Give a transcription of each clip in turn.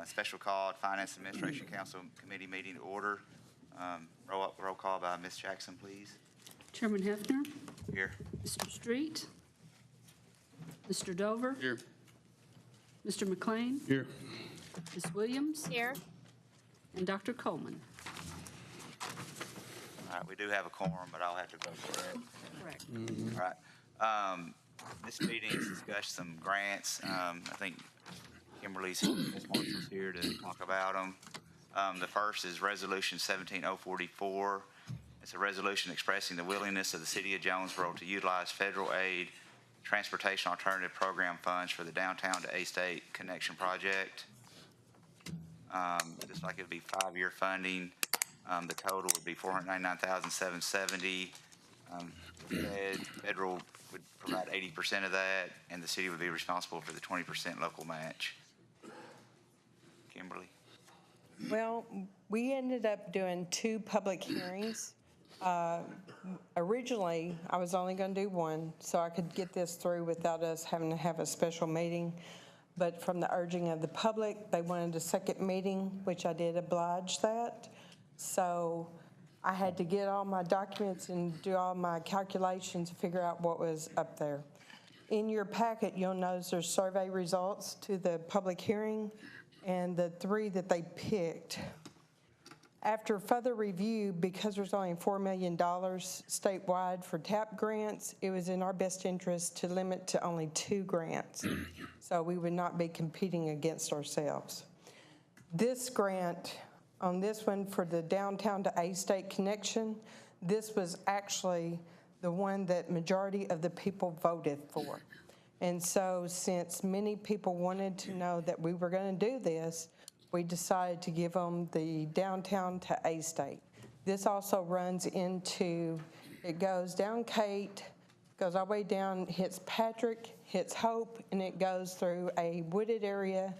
Special call Finance Administration Council Committee meeting to order. Roll call by Ms. Jackson, please. Chairman Hefner, Here. Mr. Street, Mr. Dover, Here. Mr. McLean, Here. Ms. Williams, Here. and Dr. Coleman. All right, we do have a quorum, but I'll have to vote for it. Correct. All right. This meeting has discussed some grants. I think Kimberly's here to talk about them. The first is Resolution 17044. It's a resolution expressing the willingness of the City of Jonesboro to utilize federal aid transportation alternative program funds for the downtown to A-State connection project. Just like it would be 5-year funding. The total would be $499,770. Federal would provide 80% of that, and the city would be responsible for the 20% local match. Kimberly? Well, we ended up doing 2 public hearings. Originally, I was only going to do 1, so I could get this through without us having to have a special meeting. But from the urging of the public, they wanted a second meeting, which I did oblige that. So I had to get all my documents and do all my calculations to figure out what was up there. In your packet, you'll notice there's survey results to the public hearing and the 3 that they picked. After further review, because there's only $4 million statewide for TAP grants, it was in our best interest to limit to only 2 grants. So we would not be competing against ourselves. This grant, on this one for the downtown to A-State connection, this was actually the one that majority of the people voted for. And so since many people wanted to know that we were going to do this, we decided to give them the downtown to A-State. This also runs into, it goes down Kate, goes all the way down, hits Patrick, hits Hope, and it goes through a wooded area,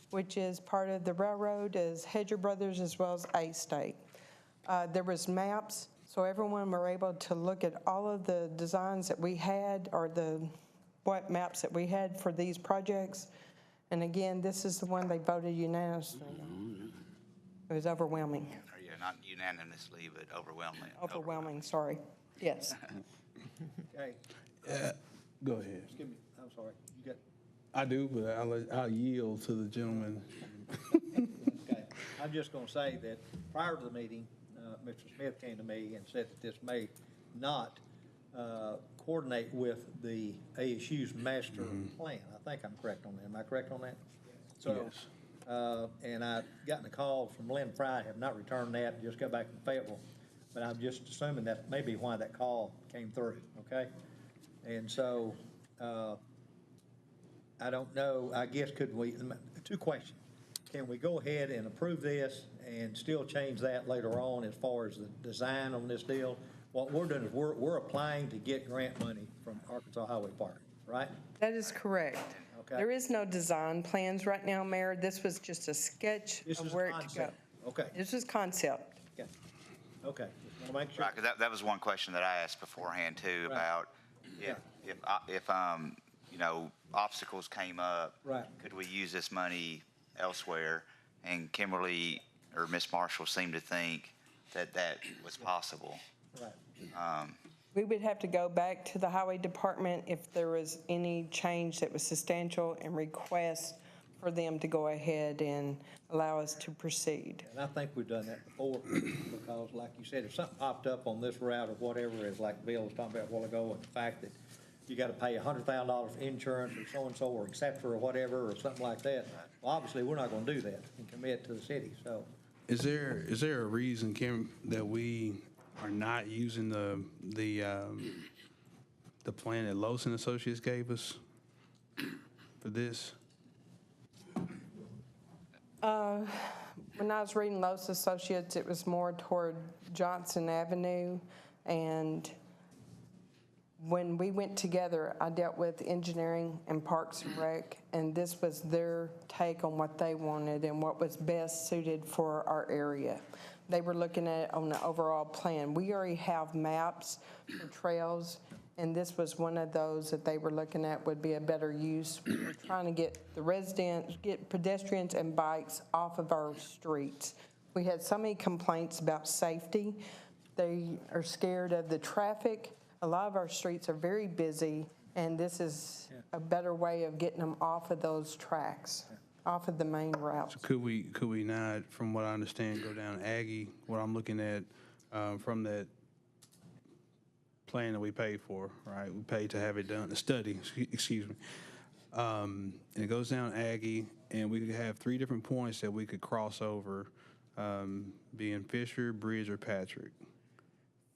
which is part of the railroad, as Hedger Brothers, as well as A-State. There was maps, so everyone were able to look at all of the designs that we had, or what maps that we had for these projects. And again, this is the one they voted unanimously on. It was overwhelming. Yeah, not unanimously, but overwhelmingly. Overwhelming, sorry. Yes. Okay, Go ahead. excuse me, I'm sorry, you got, I do, but I'll yield to the gentleman. okay. I'm just gonna say that prior to the meeting, Mr. Smith came to me and said that this may not coordinate with the ASU's master plan. I think I'm correct on that. Am I correct on that? So, Yes. and I've gotten a call from Lynn Fry, have not returned that, just got back from Fayetteville. But I'm just assuming that may be why that call came through, okay? And so, I don't know, I guess could we, 2 questions. Can we go ahead and approve this and still change that later on as far as the design on this deal? What we're doing is we're applying to get grant money from Arkansas Highway Park, right? That is correct. Okay. There is no design plans right now, Mayor. This was just a sketch This of is where it could go. concept. Okay, This was concept. okay, okay. Just want to make sure. Right, 'cause that was one question that I asked beforehand too, Right. about if you know, obstacles came up. Right. Could we use this money elsewhere? And Kimberly or Miss Marshall seemed to think that that was possible. Right. We would have to go back to the highway department if there was any change that was substantial and request for them to go ahead and allow us to proceed. And I think we've done that before, because like you said, if something popped up on this route or whatever, as like Bill was talking about a while ago, and the fact that you got to pay $100,000 for insurance or so-and-so, or et cetera, or whatever, or something like that, well, obviously, we're not going to do that and commit to the city, so. Is there a reason, Kim, that we are not using the plan that Lawson Associates gave us for this? When I was reading Los Associates, it was more toward Johnson Avenue, and when we went together, I dealt with engineering and Parks and Rec, and this was their take on what they wanted and what was best suited for our area. They were looking at it on the overall plan. We already have maps for trails, And this was one of those that they were looking at would be a better use. We're trying to get the residents, get pedestrians and bikes off of our streets. We had so many complaints about safety. They are scared of the traffic. A lot of our streets are very busy, and this is a better way of getting them off of those tracks, off of the main routes. Could we not, from what I understand, go down Aggie, what I'm looking at, from that plan that we paid for, right? We paid to have it done, the study, excuse me. And it goes down Aggie, and we could have 3 different points that we could cross over, being Fisher, Bridge, or Patrick.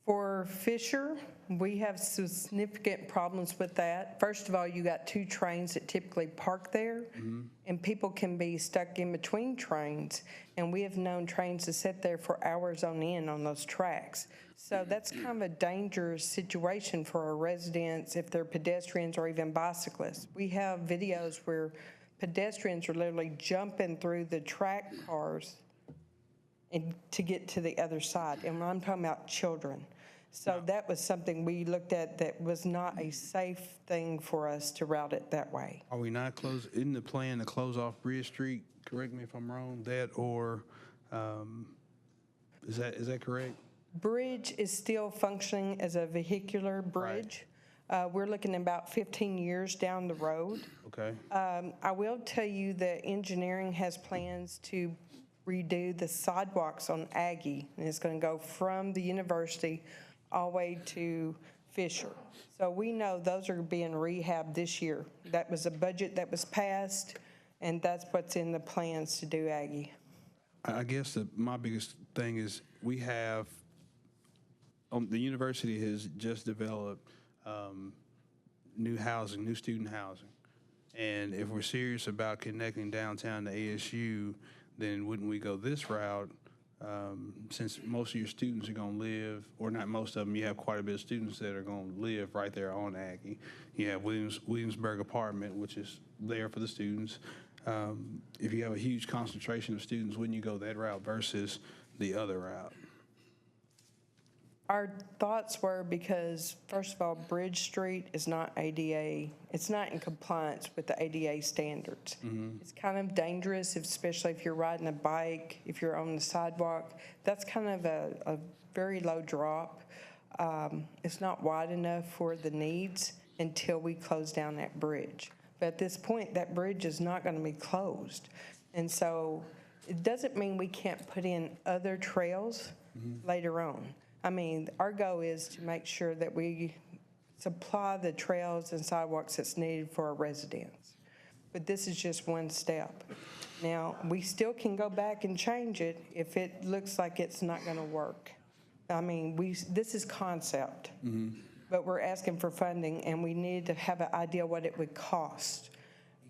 For Fisher, we have significant problems with that. First of all, you got 2 trains that typically park there, and people can be stuck in between trains. And we have known trains to sit there for hours on end on those tracks. So that's kind of a dangerous situation for our residents if they're pedestrians or even bicyclists. We have videos where pedestrians are literally jumping through the track cars and to get to the other side. And I'm talking about children. So that was something we looked at that was not a safe thing for us to route it that way. Are we not in the plan to close off Bridge Street? Correct me if I'm wrong, that or, is that correct? Bridge is still functioning as a vehicular bridge. We're looking about 15 years down the road. Okay. I will tell you that engineering has plans to redo the sidewalks on Aggie, and it's going to go from the university all the way to Fisher. So we know those are being rehabbed this year. That was a budget that was passed, and that's what's in the plans to do Aggie. I guess my biggest thing is we have, the university has just developed new housing, new student housing. And if we're serious about connecting downtown to ASU, then wouldn't we go this route? Since most of your students are going to live, or not most of them, you have quite a bit of students that are going to live right there on Aggie. You have Williamsburg Apartment, which is there for the students. If you have a huge concentration of students, wouldn't you go that route versus the other route? Our thoughts were because, first of all, Bridge Street is not ADA, it's not in compliance with the ADA standards. It's kind of dangerous, especially if you're riding a bike, if you're on the sidewalk. That's kind of a very low drop. It's not wide enough for the needs until we close down that bridge. But at this point, that bridge is not going to be closed. And so it doesn't mean we can't put in other trails later on. I mean, our goal is to make sure that we supply the trails and sidewalks that's needed for our residents. But this is just one step. Now, we still can go back and change it if it looks like it's not going to work. I mean, this is concept, but we're asking for funding, and we need to have an idea what it would cost.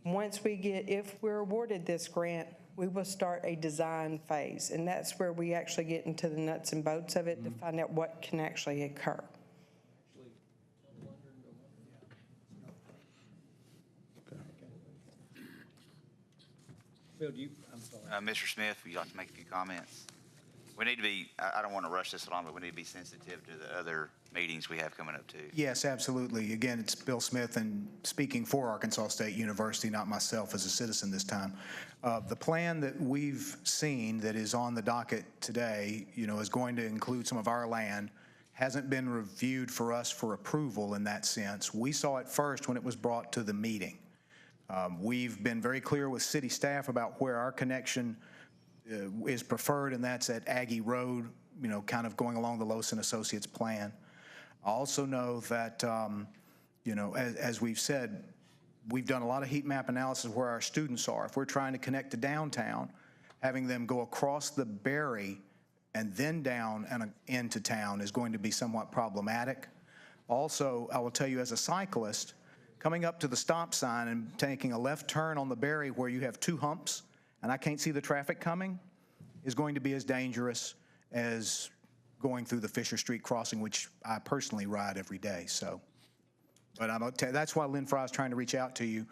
Once if we're awarded this grant, we will start a design phase, and that's where we actually get into the nuts and bolts of it to find out what can actually occur. Bill, I'm sorry. Mr. Smith, would you like to make a few comments? We need to be, I don't want to rush this along, but we need to be sensitive to the other meetings we have coming up too. Yes, absolutely. Again, it's Bill Smith, and speaking for Arkansas State University, not myself as a citizen this time. The plan that we've seen that is on the docket today, is going to include some of our land, hasn't been reviewed for us for approval in that sense. We saw it first when it was brought to the meeting. We've been very clear with city staff about where our connection is preferred, and that's at Aggie Road, kind of going along the Lowson Associates plan. I also know that, as we've said, we've done a lot of heat map analysis where our students are. If we're trying to connect to downtown, having them go across the Berry and then down and into town is going to be somewhat problematic. Also, I will tell you as a cyclist, coming up to the stop sign and taking a left turn on the Berry where you have 2 humps and I can't see the traffic coming is going to be as dangerous as going through the Fisher Street crossing, which I personally ride every day. So, but that's why Lynn Fry is trying to reach out to you.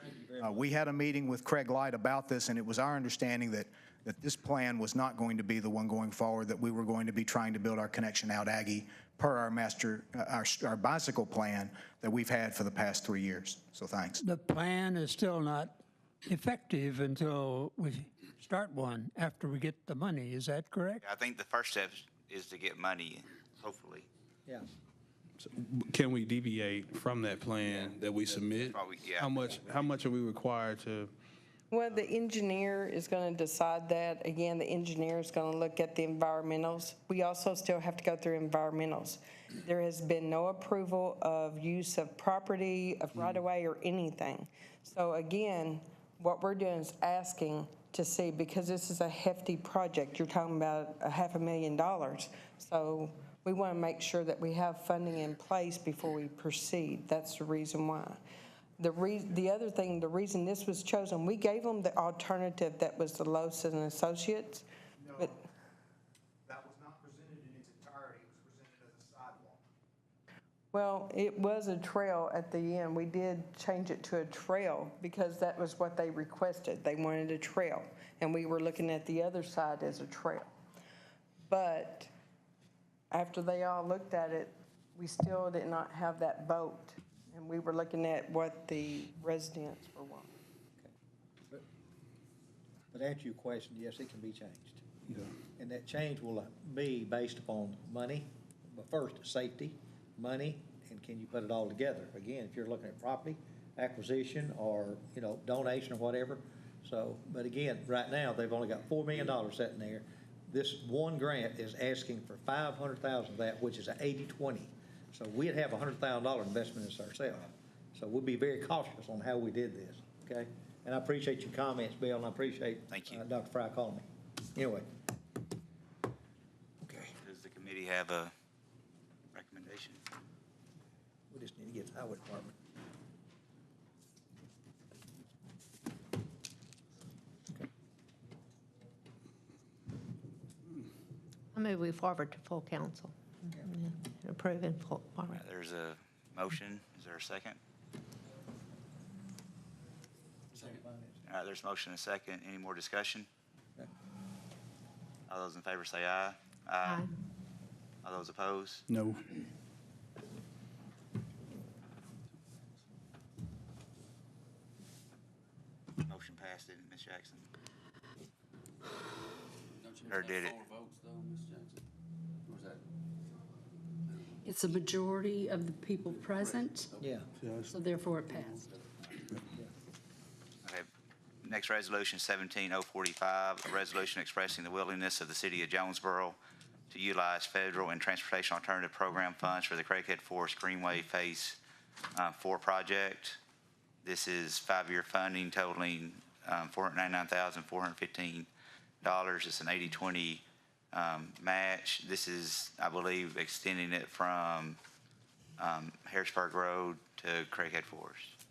We had a meeting with Craig Light about this, and it was our understanding that that this plan was not going to be the one going forward, that we were going to be trying to build our Connection Out Aggie per our bicycle plan that we've had for the past 3 years. So thanks. The plan is still not effective until we start one, after we get the money. Is that correct? I think the first step is to get money, hopefully. Yeah. Can we deviate from that plan that we submit? Probably, yeah. How much are we required to? Well, the engineer is going to decide that. Again, the engineer is going to look at the environmentals. We also still have to go through environmentals. There has been no approval of use of property, of right-of-way, or anything. So again, what we're doing is asking to see, because this is a hefty project, you're talking about $500,000. So we want to make sure that we have funding in place before we proceed. That's the reason why. The other thing, the reason this was chosen, we gave them the alternative that was the Lowson and Associates. No, But that was not presented in its entirety. It was presented as a sidewalk. well, it was a trail at the end. We did change it to a trail because that was what they requested. They wanted a trail, and we were looking at the other side as a trail. But after they all looked at it, we still did not have that boat, and we were looking at what the residents were wanting. But to answer your question, yes, it can be changed. And that change will be based upon money, but first, safety, money, and can you put it all together? Again, if you're looking at property acquisition or, donation or whatever. So, but again, right now, they've only got $4 million sitting there. This one grant is asking for $500,000 of that, which is an 80-20. So we'd have a $100,000 investment in this ourselves. So we'll be very cautious on how we did this, okay? And I appreciate your comments, Bill, and I appreciate Thank you. Dr. Fry calling me. Anyway. Okay. Does the committee have a recommendation? We just need to get the highway department. I move we forward to full council. Yeah, approve in full. All right, there's a motion. Is there a second? All right, there's a motion and a second. Any more discussion? All those in favor say aye. Aye. All those opposed? No. Motion passed, didn't it, Ms. Jackson? Don't you Or have to have did it? 4 votes though, Ms. Jackson? Or is that? It's a majority of the people present, Yeah. so therefore it passed. Okay. Next resolution, 17045, a resolution expressing the willingness of the city of Jonesboro to utilize federal and transportation alternative program funds for the Craighead Forest Greenway Phase 4 project. This is 5-year funding totaling $499,415. It's an 80-20 match. This is, I believe, extending it from Harrisburg Road to Craighead Forest.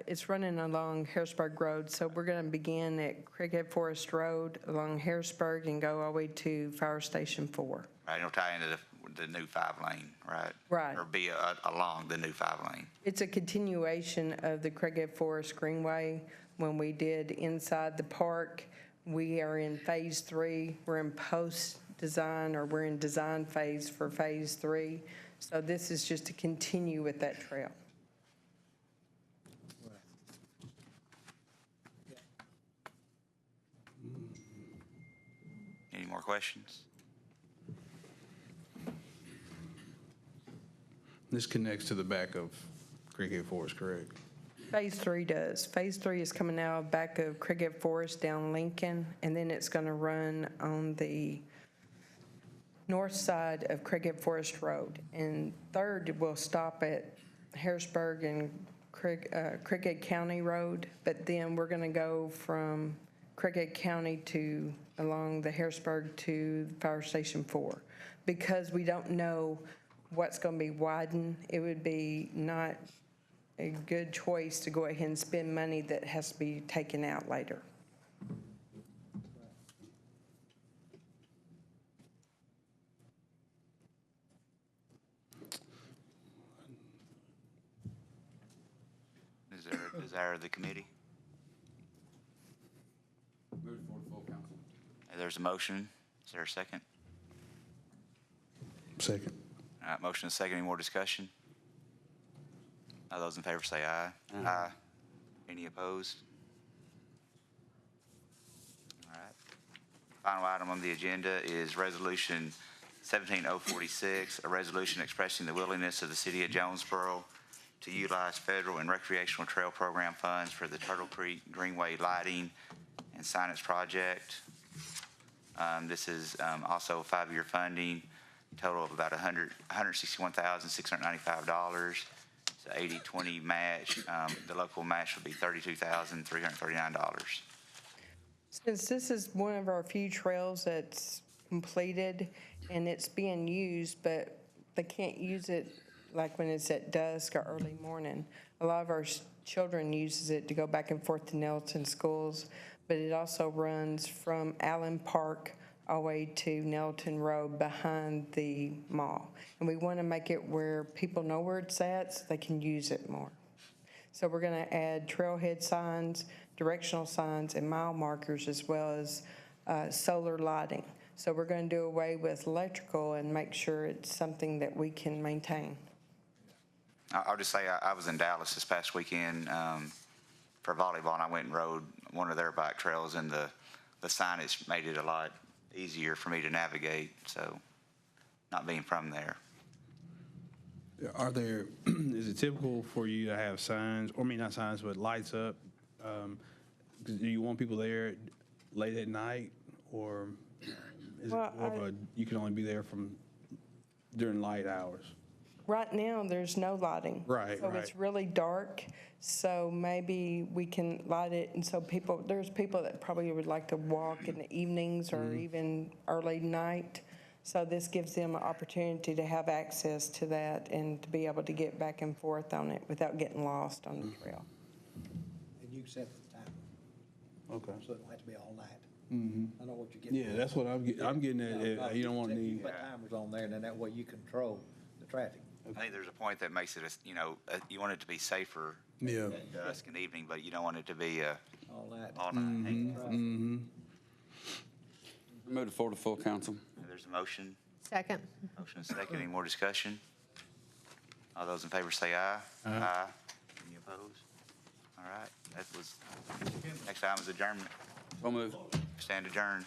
It's running along Harrisburg Road, so we're going to begin at Craighead Forest Road along Harrisburg and go all the way to Fire Station 4. Right, it'll tie into the new 5-lane, right? Right. Or be along the new 5-lane. It's a continuation of the Craighead Forest Greenway. When we did inside the park, we are in Phase 3. We're in post-design, or we're in design phase for Phase 3. So this is just to continue with that trail. Any more questions? This connects to the back of Craighead Forest, correct? Phase 3 does. Phase 3 is coming out back of Craighead Forest down Lincoln, and then it's going to run on the north side of Craighead Forest Road. And third will stop at Harrisburg and Craighead County Road, but then we're going to go from Craighead County to along the Harrisburg to Fire Station 4. Because we don't know what's going to be widened, it would be not a good choice to go ahead and spend money that has to be taken out later. Is there a desire of the committee? Move it forward to full council. There's a motion. Is there a second? Second. All right, motion and second. Any more discussion? All those in favor say aye. Aye. Any opposed? All right. Final item on the agenda is Resolution 17046, a resolution expressing the willingness of the city of Jonesboro to utilize federal and recreational trail program funds for the Turtle Creek Greenway lighting and signage project. This is also 5-year funding, total of about $161,695. It's an 80-20 match. The local match will be $32,339. Since this is one of our few trails that's completed and it's being used, but they can't use it like when it's at dusk or early morning. A lot of our children uses it to go back and forth to Nelson schools, but it also runs from Allen Park all the way to Nelton Road behind the mall. And we want to make it where people know where it's at so they can use it more. So we're going to add trailhead signs, directional signs, and mile markers, as well as solar lighting. So we're going to do away with electrical and make sure it's something that we can maintain. I'll just say I was in Dallas this past weekend for volleyball, and I went and rode one of their bike trails, and the signage made it a lot easier for me to navigate, so not being from there. Are there, is it typical for you to have signs, or I mean, not signs, but lights up? Do you want people there late at night, or is it Well, more of a, you can only be there from during light hours? Right now, there's no lighting. Right, So right. it's really dark, so maybe we can light it, and so there's people that probably would like to walk in the evenings or even early night. So this gives them an opportunity to have access to that and to be able to get back and forth on it without getting lost on the trail. And you set the time, Okay. so it don't have to be all night. I know what you're getting. Yeah, that's what I'm getting at. You don't want You any, put timers on there, and then that way you control the traffic. I think there's a point that makes it, you want it to be safer yeah. at dusk and evening, but you don't want it to be All night. all night. Move to forward to full council. There's a motion. Second. Motion and second. Any more discussion? All those in favor say aye. Aye. Any opposed? All right. That was, next item is adjournment. So move. Stand adjourned.